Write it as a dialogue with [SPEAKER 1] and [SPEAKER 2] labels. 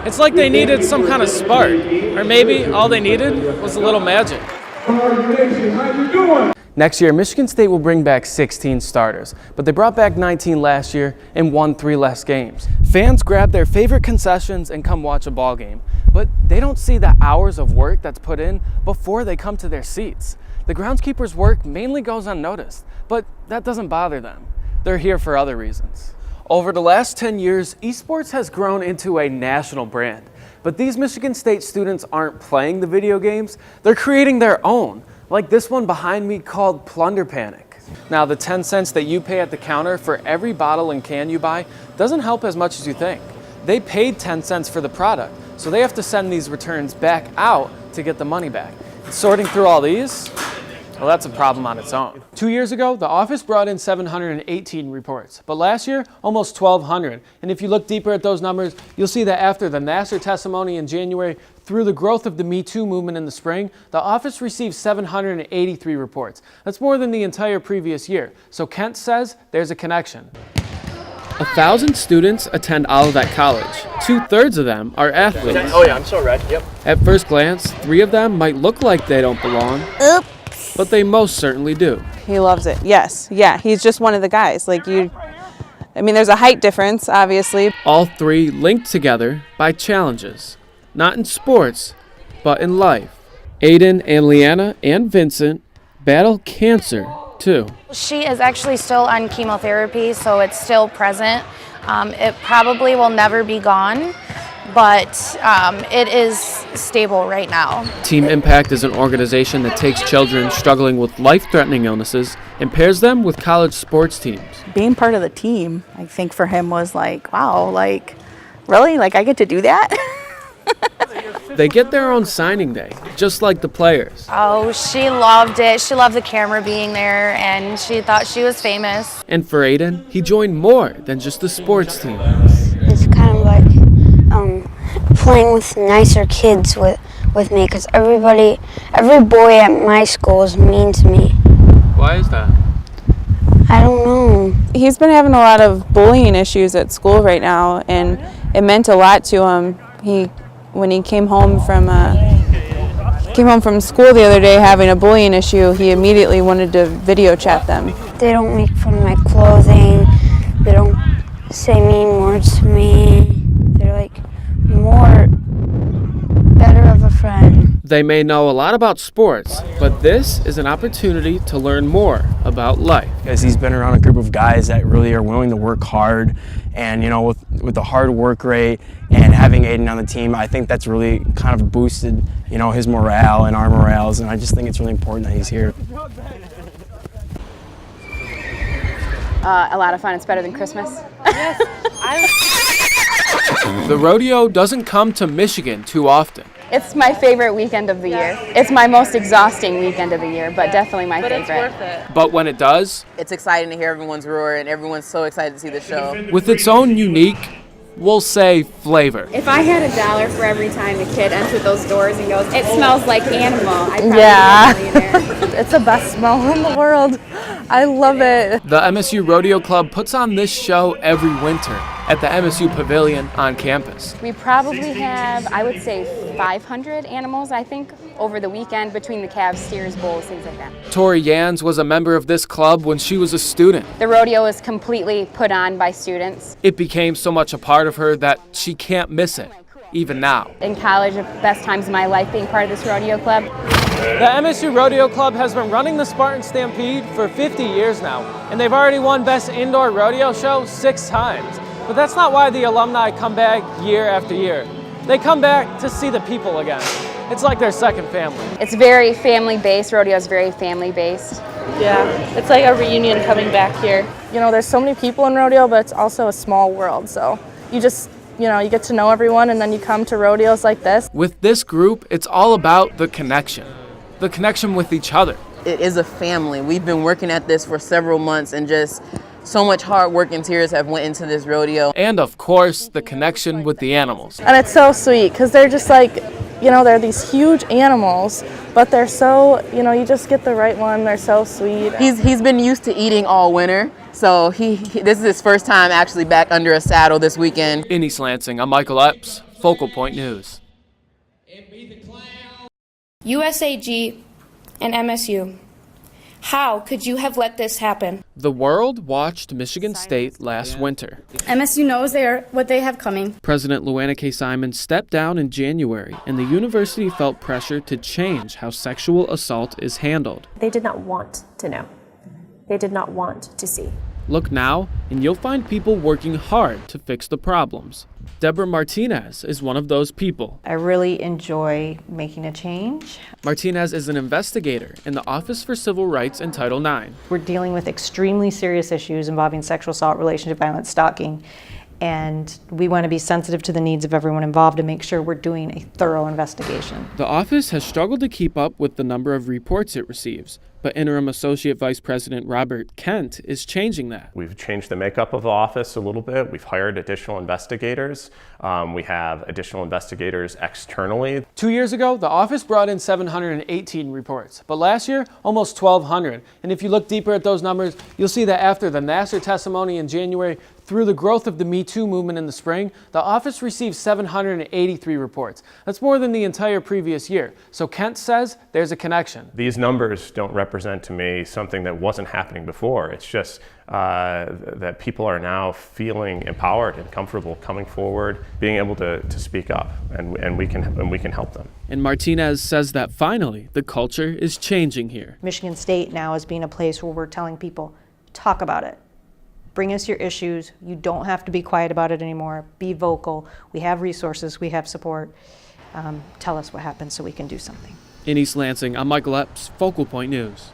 [SPEAKER 1] It's like they needed some kind of spark, or maybe all they needed was a little magic. Next year, Michigan State will bring back 16 starters, but they brought back 19 last year and won 3 less games. Fans grab their favorite concessions and come watch a ball game, but they don't see the hours of work that's put in before they come to their seats. The groundskeepers' work mainly goes unnoticed, but that doesn't bother them. They're here for other reasons. Over the last 10 years, esports has grown into a national brand, but these Michigan State students aren't playing the video games, they're creating their own. Like this one behind me called Plunder Panic. Now, the 10 cents that you pay at the counter for every bottle and can you buy doesn't help as much as you think. They paid 10 cents for the product, so they have to send these returns back out to get the money back. And sorting through all these, well, that's a problem on its own. 2 years ago, the office brought in 718 reports, but last year, almost 1,200. And if you look deeper at those numbers, you'll see that after the Nassar testimony in January, through the growth of the Me Too movement in the spring, the office received 783 reports. That's more than the entire previous year. So Kent says there's a connection. 1,000 students attend Olivet College. 2/3 of them are athletes.
[SPEAKER 2] Oh yeah, I'm so red, yep.
[SPEAKER 1] At first glance, 3 of them might look like they don't belong.
[SPEAKER 3] Oops.
[SPEAKER 1] But they most certainly do.
[SPEAKER 4] He loves it. Yes. Yeah. He's just one of the guys. Like there's a height difference, obviously.
[SPEAKER 1] All 3 linked together by challenges. Not in sports, but in life. Aiden and Leanna and Vincent battle cancer, too.
[SPEAKER 3] She is actually still on chemotherapy, so it's still present. It probably will never be gone, but it is stable right now.
[SPEAKER 1] Team Impact is an organization that takes children struggling with life-threatening illnesses and pairs them with college sports teams.
[SPEAKER 5] Being part of the team, I think for him was like, wow, like, really? Like, I get to do that?
[SPEAKER 1] They get their own signing day, just like the players.
[SPEAKER 3] Oh, she loved it. She loved the camera being there, and she thought she was famous.
[SPEAKER 1] And for Aiden, he joined more than just the sports team.
[SPEAKER 6] It's kind of like playing with nicer kids with me, because every boy at my school is mean to me.
[SPEAKER 1] Why is that?
[SPEAKER 6] I don't know.
[SPEAKER 4] He's been having a lot of bullying issues at school right now, and it meant a lot to him. When he came home from school the other day having a bullying issue, he immediately wanted to video chat them.
[SPEAKER 6] They don't make fun of my clothing. They don't say mean words to me. They're like better of a friend.
[SPEAKER 1] They may know a lot about sports, but this is an opportunity to learn more about life.
[SPEAKER 2] Because he's been around a group of guys that really are willing to work hard, and with the hard work rate and having Aiden on the team, I think that's really kind of boosted his morale and our morales, and I just think it's really important that he's here.
[SPEAKER 4] A lot of fun. It's better than Christmas.
[SPEAKER 3] Yes,
[SPEAKER 1] The rodeo doesn't come to Michigan too often.
[SPEAKER 4] It's my favorite weekend of the year. It's my most exhausting weekend of the year, but definitely my favorite.
[SPEAKER 3] It's worth it.
[SPEAKER 1] But when it does,
[SPEAKER 7] It's exciting to hear everyone's roar, and everyone's so excited to see the show.
[SPEAKER 1] with its own unique, we'll say, flavor.
[SPEAKER 8] If I had $1 for every time a kid entered those doors and goes, "It smells like animal," I'd probably be a millionaire.
[SPEAKER 5] It's the best smell in the world. I love it.
[SPEAKER 1] The MSU Rodeo Club puts on this show every winter at the MSU Pavilion on campus.
[SPEAKER 4] We probably have, I would say, 500 animals, I think, over the weekend between the calves, steers, bulls, things like that.
[SPEAKER 1] Tori Yans was a member of this club when she was a student.
[SPEAKER 4] The rodeo is completely put on by students.
[SPEAKER 1] It became so much a part of her that she can't miss it, even now.
[SPEAKER 4] In college, the best times of my life being part of this rodeo club.
[SPEAKER 1] The MSU Rodeo Club has been running the Spartan Stampede for 50 years now, and they've already won Best Indoor Rodeo Show 6 times. But that's not why the alumni come back year after year. They come back to see the people again. It's like their second family.
[SPEAKER 4] It's very family-based. Rodeo is very family-based.
[SPEAKER 9] Yeah, it's like a reunion coming back here. There's so many people in rodeo, but it's also a small world. So you just, you get to know everyone, and then you come to rodeos like this.
[SPEAKER 1] With this group, it's all about the connection with each other.
[SPEAKER 7] It is a family. We've been working at this for several months, and just so much hard work and tears have went into this rodeo.
[SPEAKER 1] And of course, the connection with the animals.
[SPEAKER 9] And it's so sweet because they're just like, they're these huge animals, but they're so, you just get the right one. They're so sweet.
[SPEAKER 7] He's been used to eating all winter, so this is his first time actually back under a saddle this weekend.
[SPEAKER 1] In East Lansing, I'm Michael Epps Focal Point News.
[SPEAKER 10] USAG and MSU. How could you have let this happen?
[SPEAKER 1] The world watched Michigan State last winter.
[SPEAKER 10] MSU knows what they have coming.
[SPEAKER 1] President Luana K. Simon stepped down in January, and the university felt pressure to change how sexual assault is handled.
[SPEAKER 11] They did not want to know. They did not want to see.
[SPEAKER 1] Look now, and you'll find people working hard to fix the problems. Deborah Martinez is one of those people.
[SPEAKER 12] I really enjoy making a change.
[SPEAKER 1] Martinez is an investigator in the Office for Civil Rights and Title IX.
[SPEAKER 12] We're dealing with extremely serious issues involving sexual assault, relationship violence, stalking, and we want to be sensitive to the needs of everyone involved and make sure we're doing a thorough investigation.
[SPEAKER 1] The office has struggled to keep up with the number of reports it receives, but Interim Associate Vice President Robert Kent is changing that.
[SPEAKER 13] We've changed the makeup of the office a little bit. We've hired additional investigators. We have additional investigators externally.
[SPEAKER 1] 2 years ago, the office brought in 718 reports, but last year, almost 1,200. And if you look deeper at those numbers, you'll see that after the Nassar testimony in January, through the growth of the Me Too movement in the spring, the office received 783 reports. That's more than the entire previous year. So Kent says there's a connection.
[SPEAKER 13] These numbers don't represent to me something that wasn't happening before. It's just that people are now feeling empowered and comfortable coming forward, being able to speak up, and we can help them.
[SPEAKER 1] And Martinez says that finally the culture is changing here.
[SPEAKER 12] Michigan State now is being a place where we're telling people, talk about it. Bring us your issues. You don't have to be quiet about it anymore. Be vocal. We have resources. We have support. Tell us what happened so we can do something.
[SPEAKER 1] In East Lansing, I'm Michael Epps, Focal Point News.